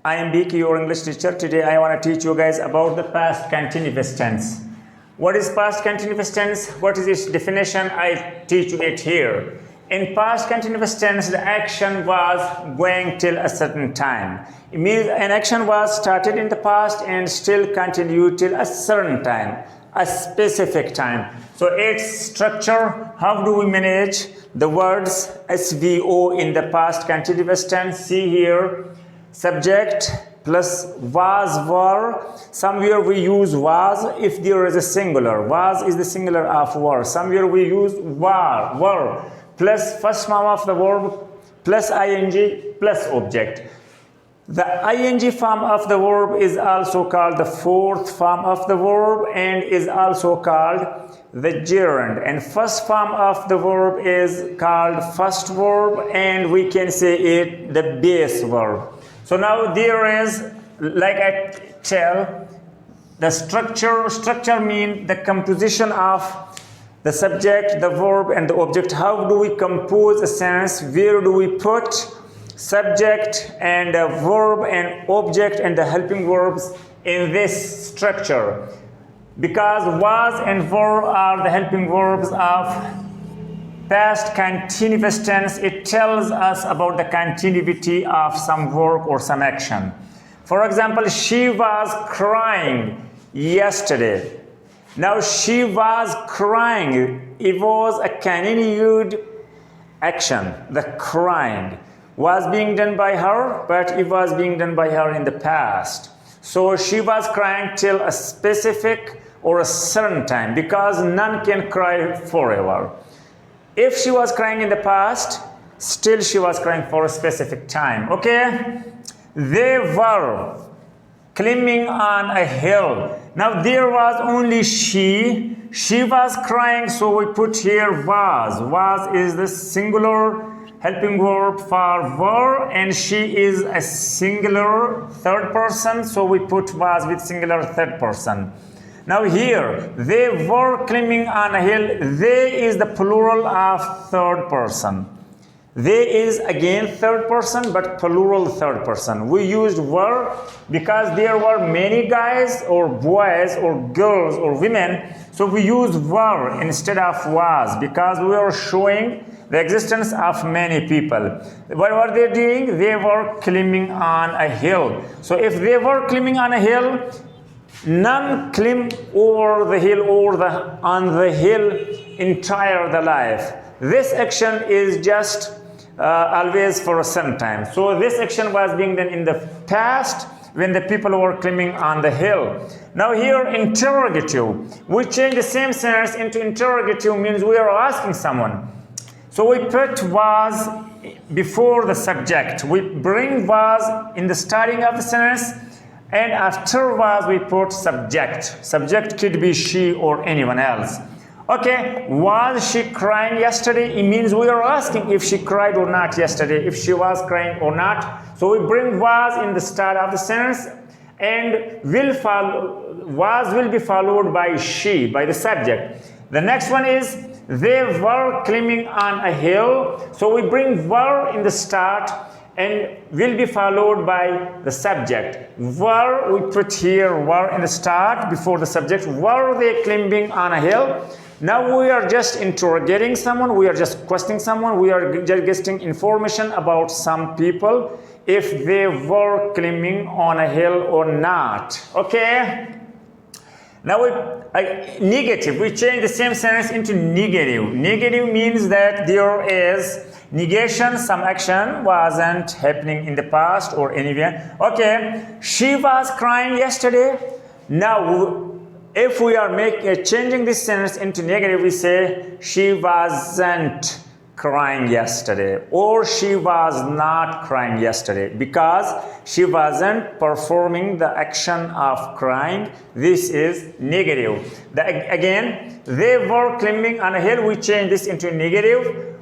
I am Biki, your English teacher. Today I want to teach you guys about the past continuous tense. What is past continuous tense? What is its definition? I teach you it here. In past continuous tense, the action was going till a certain time. It means an action was started in the past and still continued till a certain time, a specific time. So its structure, how do we manage the words SVO in the past continuous tense? See here, subject plus was, were. Somewhere we use was if there is a singular. Was is the singular of were. Somewhere we use were plus first form of the verb plus ing plus object. The ing form of the verb is also called the fourth form of the verb and is also called the gerund. And first form of the verb is called first verb and we can say it the base verb. So now there is, like I tell, the structure means the composition of the subject, the verb and the object. How do we compose a sentence? Where do we put subject and a verb and object and the helping verbs in this structure? Because was and were are the helping verbs of past continuous tense. It tells us about the continuity of some work or some action. For example, she was crying yesterday. Now she was crying. It was a continued action. The crying was being done by her, but it was being done by her in the past. So she was crying till a specific or a certain time because none can cry forever. If she was crying in the past, still she was crying for a specific time. Okay? They were climbing on a hill. Now there was only she. She was crying, so we put here was. Was is the singular helping verb for were, and she is a singular third person, so we put was with singular third person. Now here, they were climbing on a hill. They is the plural of third person. They is again third person, but plural third person. We used were because there were many guys or boys or girls or women. So we used were instead of was because we are showing the existence of many people. What were they doing? They were climbing on a hill. So if they were climbing on a hill, none climb over the hill or on the hill entire the life. This action is just always for a certain time. So this action was being done in the past when the people were climbing on the hill. Now here interrogative. We change the same sentence into interrogative means we are asking someone. So we put was before the subject. We bring was in the starting of the sentence. And after was we put subject. Subject could be she or anyone else. Okay, was she crying yesterday? It means we are asking if she cried or not yesterday, if she was crying or not. So we bring was in the start of the sentence and was will be followed by she, by the subject. The next one is they were climbing on a hill. So we bring were in the start and will be followed by the subject. Were, we put here were in the start before the subject. Were they climbing on a hill? Now we are just interrogating someone, we are just questioning someone, we are just getting information about some people, if they were climbing on a hill or not. Okay? Now negative, we change the same sentence into negative. Negative means that there is negation, some action wasn't happening in the past or anywhere. Okay, she was crying yesterday. Now, if we are changing this sentence into negative, we say she wasn't crying yesterday or she was not crying yesterday because she wasn't performing the action of crying. This is negative. Again, they were climbing on a hill. We change this into negative.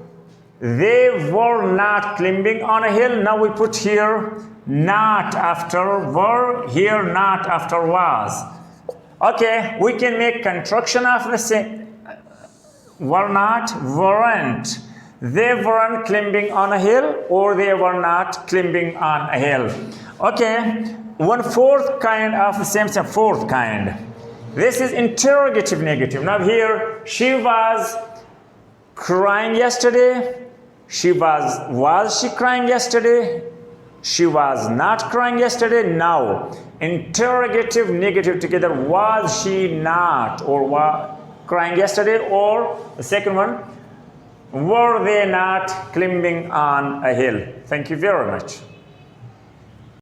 They were not climbing on a hill. Now we put here not after were, here not after was. Okay, we can make construction of the same. Were not, weren't. They weren't climbing on a hill or they were not climbing on a hill. Okay, one fourth kind of the same thing, fourth kind. This is interrogative negative. Now here, she was crying yesterday. Was she crying yesterday? She was not crying yesterday. Now, interrogative negative together. Was she not or crying yesterday? Or the second one, were they not climbing on a hill? Thank you very much.